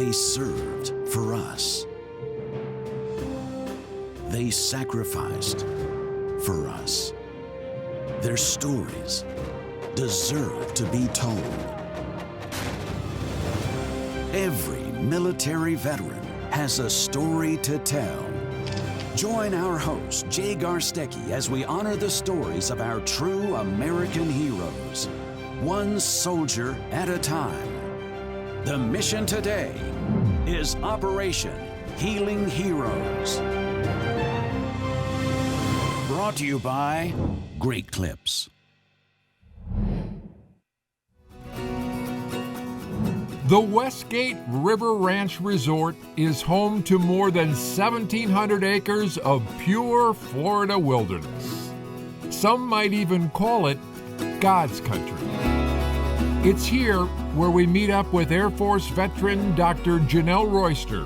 they served for us. They sacrificed for us. Their stories deserve to be told. Every military veteran has a story to tell. Join our host, Jay Garstecki, as we honor the stories of our true American heroes, one soldier at a time. The mission today is Operation Healing Heroes. Brought to you by Great Clips. The Westgate River Ranch Resort is home to more than 1,700 acres of pure Florida wilderness. Some might even call it God's country. It's here where we meet up with Air Force veteran Dr. Janell Royster,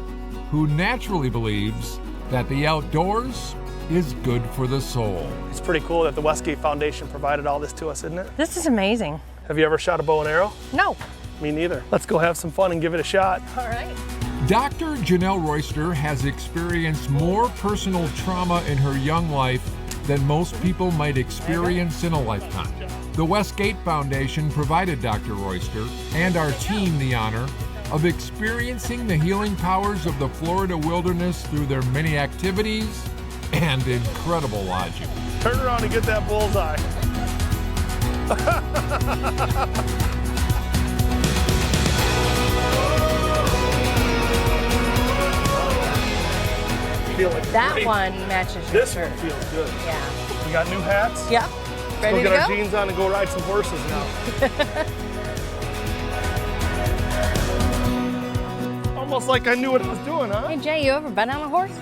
who naturally believes that the outdoors is good for the soul. It's pretty cool that the Westgate Foundation provided all this to us, isn't it? This is amazing. Have you ever shot a bow and arrow? No. Me neither. Let's go have some fun and give it a shot. All right. Dr. Janell Royster has experienced more personal trauma in her young life than most people might experience in a lifetime. The Westgate Foundation provided Dr. Royster and our team the honor of experiencing the healing powers of the Florida wilderness through their many activities and incredible lodging. Turn around and get that bullseye. That one matches your This shirt. one feels good. Yeah. We got new hats. Yep. Ready We'll to get our go? jeans on and go ride some horses now. Almost like I knew what I was doing, huh? Hey, Jay, you ever been on a horse?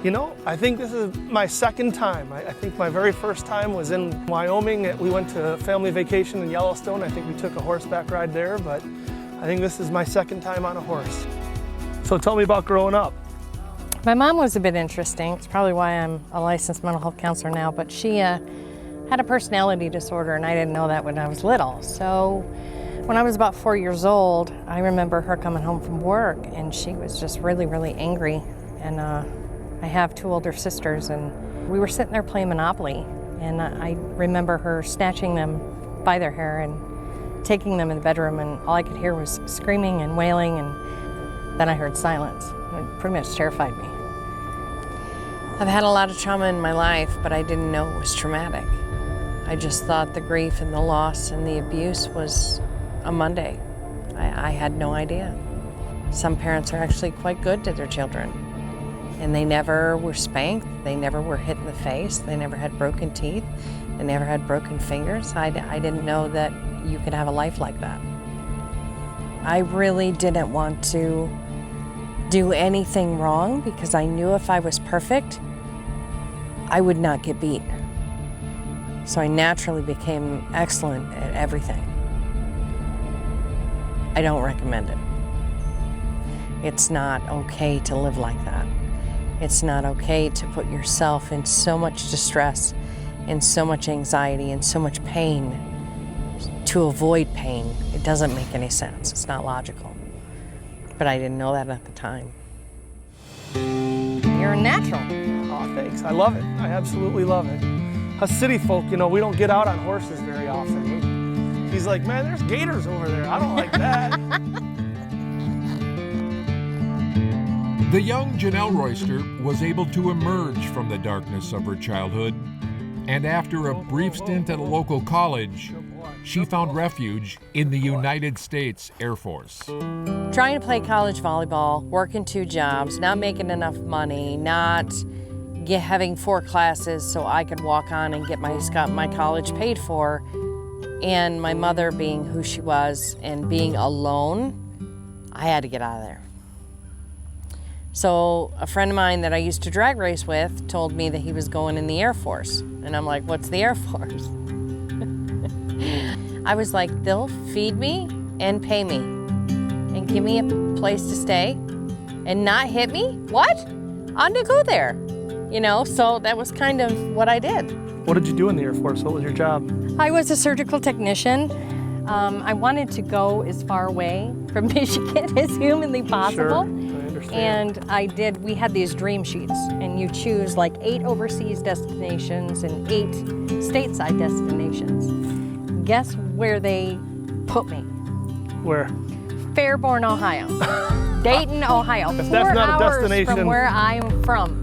You know, I think this is my second time. I think my very first time was in Wyoming. We went to a family vacation in Yellowstone. I think we took a horseback ride there, but I think this is my second time on a horse. So tell me about growing up. My mom was a bit interesting. It's probably why I'm a licensed mental health counselor now, but she had a personality disorder, and I didn't know that when I was little. So when I was about 4 years old, I remember her coming home from work, and she was just really, really angry. And I have two older sisters, and we were sitting there playing Monopoly, and I remember her snatching them by their hair and taking them in the bedroom, and all I could hear was screaming and wailing, and then I heard silence. It pretty much terrified me. I've had a lot of trauma in my life, but I didn't know it was traumatic. I just thought the grief and the loss and the abuse was a Monday. I had no idea. Some parents are actually quite good to their children, and they never were spanked, they never were hit in the face, they never had broken teeth, they never had broken fingers. I didn't know that you could have a life like that. I really didn't want to do anything wrong because I knew if I was perfect, I would not get beat. So I naturally became excellent at everything. I don't recommend it. It's not okay to live like that. It's not okay to put yourself in so much distress and so much anxiety and so much pain to avoid pain. It doesn't make any sense. It's not logical. But I didn't know that at the time. You're a natural. Oh, thanks. I love it. I absolutely love it. Us city folk, you know, we don't get out on horses very often. He's like, man, there's gators over there. I don't like that. The young Janell Royster was able to emerge from the darkness of her childhood, and after a brief stint at a local college, she found refuge in the United States Air Force. Trying to play college volleyball, working 2 jobs, not making enough money, not having 4 classes so I could walk on and get my college paid for, and my mother being who she was and being alone, I had to get out of there. So a friend of mine that I used to drag race with told me that he was going in the Air Force. And I'm like, what's the Air Force? I was like, they'll feed me and pay me and give me a place to stay and not hit me? What? I'm gonna go there. You know, so that was kind of what I did. What did you do in the Air Force? What was your job? I was a surgical technician. I wanted to go as far away from Michigan as humanly possible. Sure, I understand. And I did, we had these dream sheets, and you choose like 8 overseas destinations and 8 stateside destinations. Guess where they put me? Where? Fairborn, Ohio. Dayton, Ohio. If 4 that's not a hours destination. from where I'm from.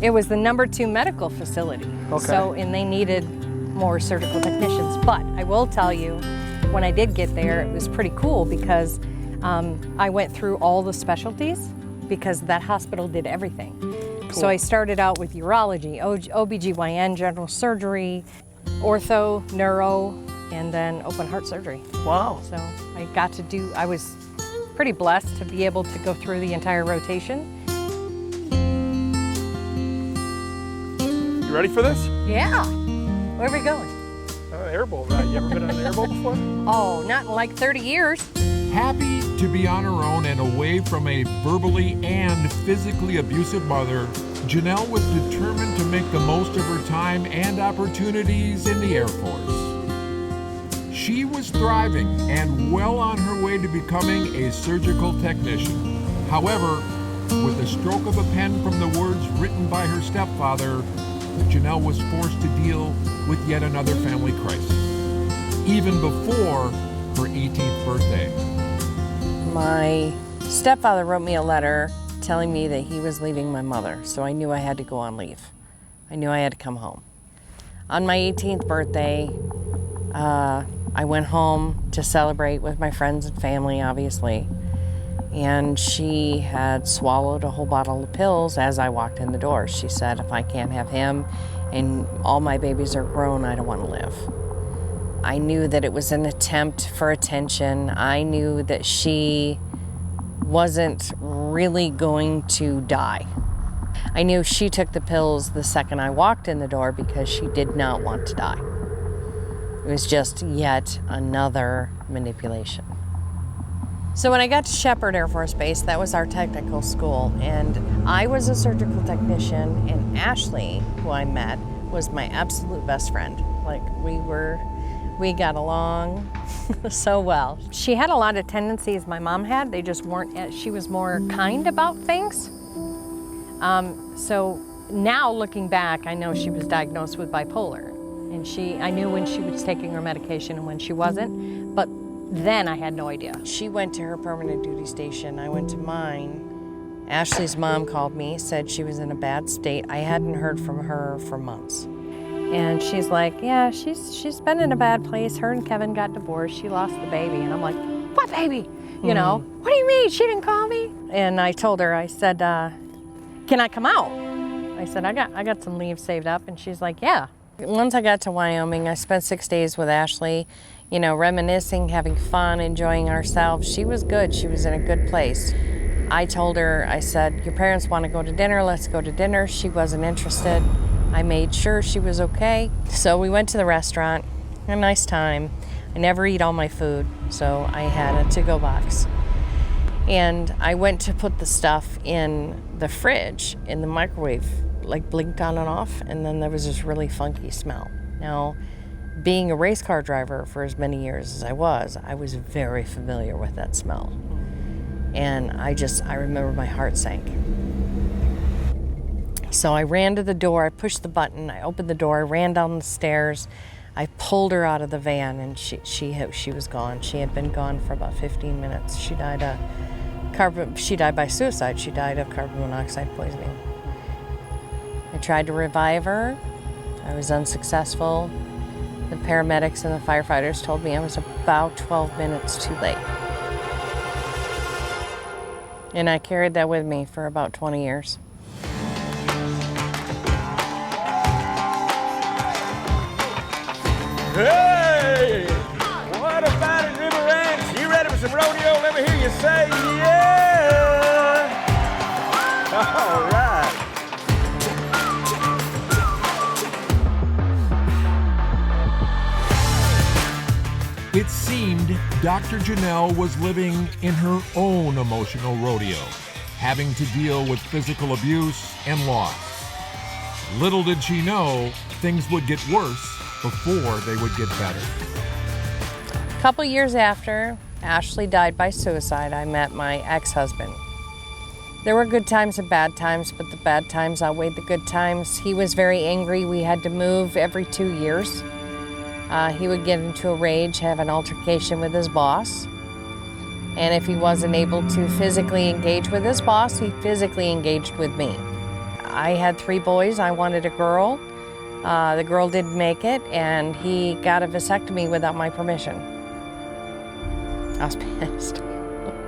It was the #2 medical facility. Okay. So, and they needed more surgical technicians. But I will tell you, when I did get there, it was pretty cool because I went through all the specialties because that hospital did everything. Cool. So I started out with urology, OBGYN, general surgery, ortho, neuro, and then open heart surgery. Wow. So I was pretty blessed to be able to go through the entire rotation. You ready for this? Yeah. Where are we going? Airboat ride. You ever been on an airboat before? Oh, not in like 30 years. Happy to be on her own and away from a verbally and physically abusive mother, Janell was determined to make the most of her time and opportunities in the Air Force. She was thriving and well on her way to becoming a surgical technician. However, with the stroke of a pen from the words written by her stepfather, Janell was forced to deal with yet another family crisis, even before her 18th birthday. My stepfather wrote me a letter telling me that he was leaving my mother, so I knew I had to go on leave. I knew I had to come home. On my 18th birthday, I went home to celebrate with my friends and family, obviously, and she had swallowed a whole bottle of pills as I walked in the door. She said, if I can't have him and all my babies are grown, I don't want to live. I knew that it was an attempt for attention. I knew that she wasn't really going to die. I knew she took the pills the second I walked in the door because she did not want to die. It was just yet another manipulation. So when I got to Shepherd Air Force Base, that was our technical school, and I was a surgical technician, and Ashley, who I met, was my absolute best friend. Like, we got along so well. She had a lot of tendencies my mom had. They just weren't, she was more kind about things. So now looking back, I know she was diagnosed with bipolar, and I knew when she was taking her medication and when she wasn't, but then I had no idea. She went to her permanent duty station. I went to mine. Ashley's mom called me, said she was in a bad state. I hadn't heard from her for months. And she's like, yeah, she's been in a bad place. Her and Kevin got divorced. She lost the baby. And I'm like, what baby? You know, what do you mean? She didn't call me? And I told her, I said, can I come out? I said, I got some leave saved up. And she's like, yeah. Once I got to Wyoming, I spent 6 days with Ashley, you know, reminiscing, having fun, enjoying ourselves. She was good. She was in a good place. I told her, I said, your parents want to go to dinner. Let's go to dinner. She wasn't interested. I made sure she was okay. So we went to the restaurant, a nice time. I never eat all my food, so I had a to-go box. And I went to put the stuff in the fridge, in the microwave, like blinked on and off, and then there was this really funky smell. Now, being a race car driver for as many years as I was very familiar with that smell. And I remember my heart sank. So I ran to the door, I pushed the button, I opened the door, I ran down the stairs, I pulled her out of the van, and she was gone. She had been gone for about 15 minutes. She died by suicide. She died of carbon monoxide poisoning. I tried to revive her. I was unsuccessful. The paramedics and the firefighters told me I was about 12 minutes too late. And I carried that with me for about 20 years. Hey! What about it, River Ranch? You ready for some rodeo? Let me hear you say yeah! All right. It seemed Dr. Janell was living in her own emotional rodeo, having to deal with physical abuse and loss. Little did she know things would get worse before they would get better. A couple years after Ashley died by suicide, I met my ex-husband. There were good times and bad times, but the bad times outweighed the good times. He was very angry. We had to move every 2 years. He would get into a rage, have an altercation with his boss. And if he wasn't able to physically engage with his boss, he physically engaged with me. I had 3 boys. I wanted a girl. The girl didn't make it, and he got a vasectomy without my permission. I was pissed.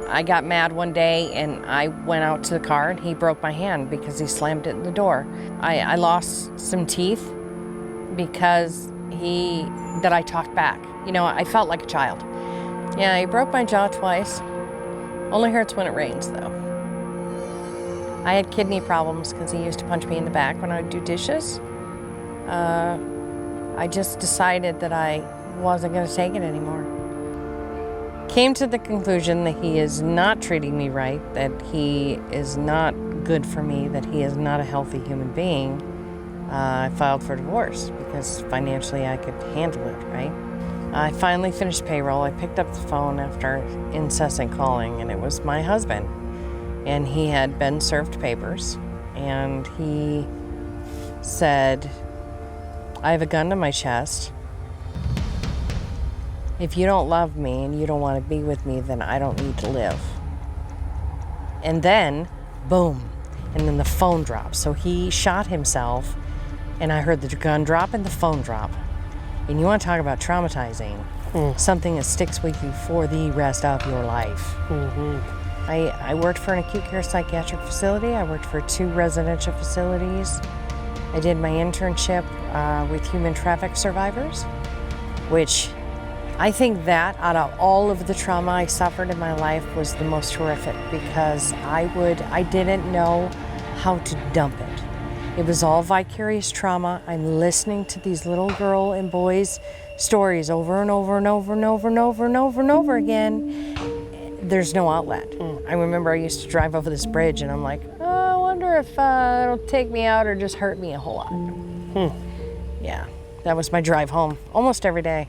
I got mad one day, and I went out to the car, and he broke my hand because he slammed it in the door. I lost some teeth because I talked back. You know, I felt like a child. Yeah, he broke my jaw twice. Only hurts when it rains, though. I had kidney problems because he used to punch me in the back when I would do dishes. I just decided that I wasn't going to take it anymore. Came to the conclusion that he is not treating me right, that he is not good for me, that he is not a healthy human being. I filed for divorce because financially I could handle it, right? I finally finished payroll. I picked up the phone after incessant calling, and it was my husband. And he had been served papers, and he said, I have a gun to my chest. If you don't love me and you don't want to be with me, then I don't need to live. And then, boom, and then the phone dropped. So he shot himself, and I heard the gun drop and the phone drop. And you want to talk about traumatizing, something that sticks with you for the rest of your life. Mm-hmm. I worked for an acute care psychiatric facility. I worked for 2 residential facilities. I did my internship with human traffic survivors, which I think that out of all of the trauma I suffered in my life was the most horrific, because I didn't know how to dump it. It was all vicarious trauma. I'm listening to these little girl and boys' stories over and over and over and over and over and over and over again. There's no outlet. I remember I used to drive over this bridge, and I'm like, oh, I wonder if it'll take me out or just hurt me a whole lot. Yeah, that was my drive home almost every day.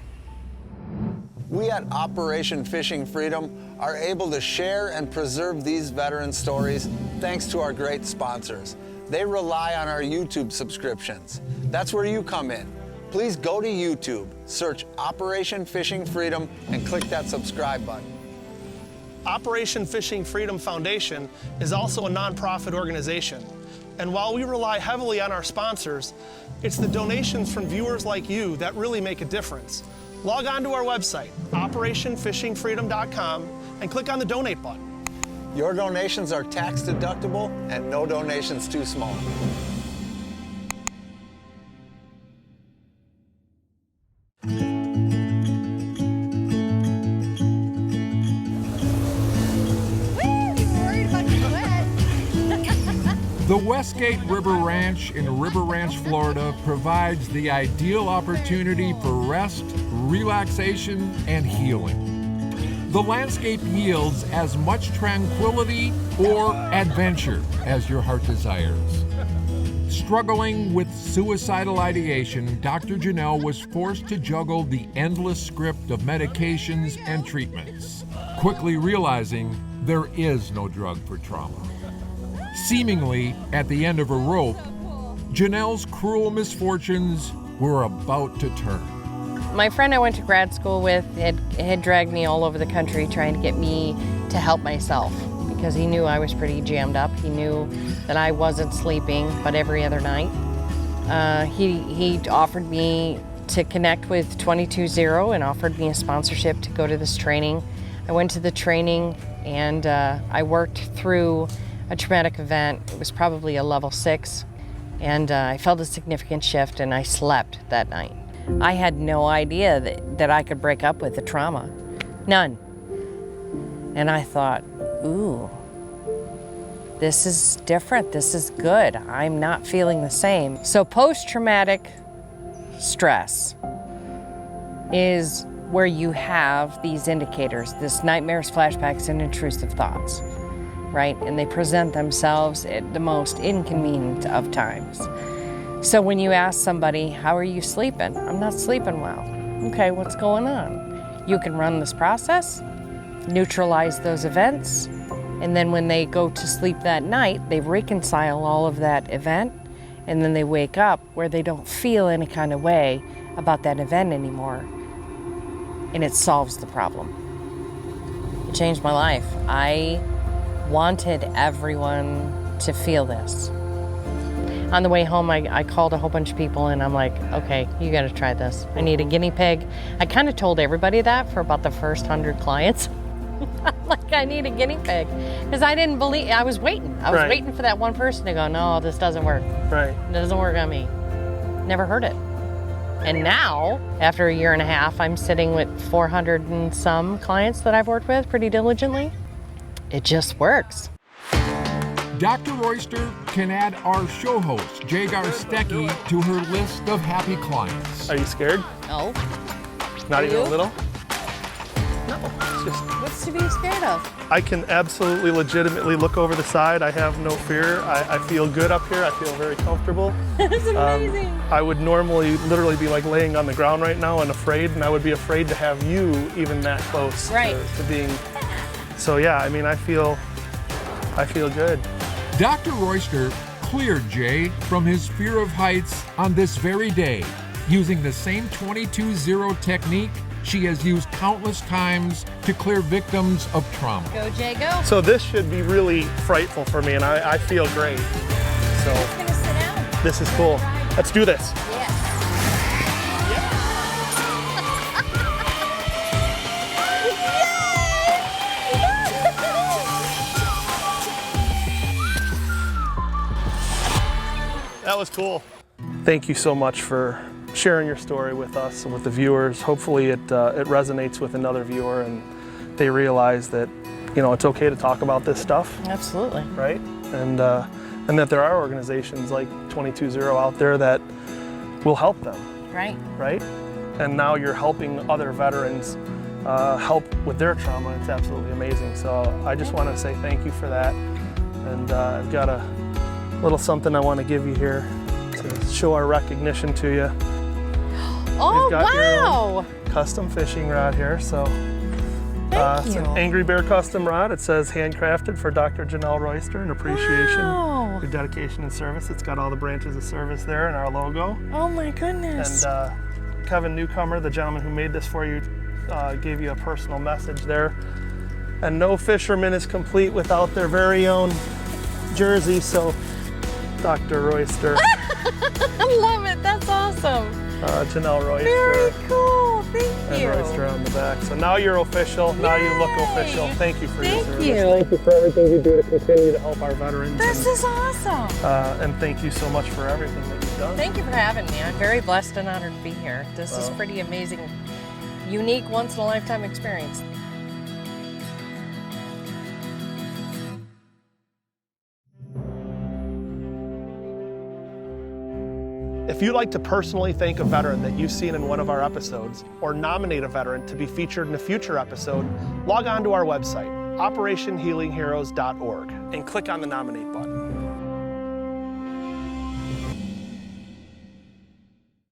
We at Operation Fishing Freedom are able to share and preserve these veteran stories thanks to our great sponsors. They rely on our YouTube subscriptions. That's where you come in. Please go to YouTube, search Operation Fishing Freedom, and click that subscribe button. Operation Fishing Freedom Foundation is also a nonprofit organization. And while we rely heavily on our sponsors, it's the donations from viewers like you that really make a difference. Log on to our website, operationfishingfreedom.com, and click on the donate button. Your donations are tax deductible and no donations too small. The Westgate River Ranch in River Ranch, Florida provides the ideal opportunity for rest, relaxation, and healing. The landscape yields as much tranquility or adventure as your heart desires. Struggling with suicidal ideation, Dr. Janell was forced to juggle the endless script of medications and treatments, quickly realizing there is no drug for trauma. Seemingly at the end of a rope, Janell's cruel misfortunes were about to turn. My friend I went to grad school with had dragged me all over the country trying to get me to help myself, because he knew I was pretty jammed up. He knew that I wasn't sleeping but every other night. He offered me to connect with 22-0 and offered me a sponsorship to go to this training. I went to the training, and I worked through a traumatic event. It was probably a level 6, and I felt a significant shift, and I slept that night. I had no idea that I could break up with the trauma. None. And I thought, ooh, this is different, this is good. I'm not feeling the same. So post-traumatic stress is where you have these indicators, this nightmares, flashbacks, and intrusive thoughts. Right? And they present themselves at the most inconvenient of times. So when you ask somebody, how are you sleeping? I'm not sleeping well. Okay, what's going on? You can run this process, neutralize those events, and then when they go to sleep that night, they reconcile all of that event, and then they wake up where they don't feel any kind of way about that event anymore, and it solves the problem. It changed my life. I wanted everyone to feel this. On the way home, I called a whole bunch of people, and I'm like, okay, you gotta try this. I need a guinea pig. I kind of told everybody that for about the first 100 clients. I'm like, I need a guinea pig. Because I didn't believe, I was waiting. I was waiting for that one person to go, no, this doesn't work. Right. It doesn't work on me. Never heard it. And now, after a year and a half, I'm sitting with 400 and some clients that I've worked with pretty diligently. It just works. Dr. Royster can add our show host, Jay Garstecki, to her list of happy clients. Are you scared? No. Not even you? a little? No. It's just, What's to be scared of? I can absolutely legitimately look over the side. I have no fear. I feel good up here. I feel very comfortable. It's amazing. I would normally literally be like laying on the ground right now and afraid, and I would be afraid to have you even that close to being. So yeah, I mean, I feel good. Dr. Royster cleared Jay from his fear of heights on this very day, using the same 22-0 technique she has used countless times to clear victims of trauma. Go, Jay, go. So this should be really frightful for me, and I feel great. So I'm gonna sit down. this is cool. Let's do this. Yes. That was cool. Thank you so much for sharing your story with us and with the viewers. Hopefully it resonates with another viewer and they realize that, you know, it's okay to talk about this stuff. Absolutely. Right? And that there are organizations like 22-0 out there that will help them. Right. Right? And now you're helping other veterans help with their trauma. It's absolutely amazing. So I just want to say thank you for that. And I've got a little something I want to give you here to show our recognition to you. Oh, You've got your wow. own custom fishing rod here. So Thank it's you. an Angry Bear custom rod. It says handcrafted for Dr. Janell Royster in appreciation Wow. for dedication and service. It's got all the branches of service there and our logo. Oh my goodness. And Kevin Newcomer, the gentleman who made this for you, gave you a personal message there. And no fisherman is complete without their very own jersey, so Dr. Royster. I love it. That's awesome. Janell Royster. Very cool. Thank And you. Royster on the back. So now you're official. Now you look official. Thank you for your service. you. Thank you for everything you do to continue to help our veterans. This is awesome. And thank you so much for everything that you've done. Thank you for having me. I'm very blessed and honored to be here. This is pretty amazing, unique, once-in-a-lifetime experience. If you'd like to personally thank a veteran that you've seen in one of our episodes, or nominate a veteran to be featured in a future episode, log on to our website, operationhealingheroes.org, and click on the nominate button.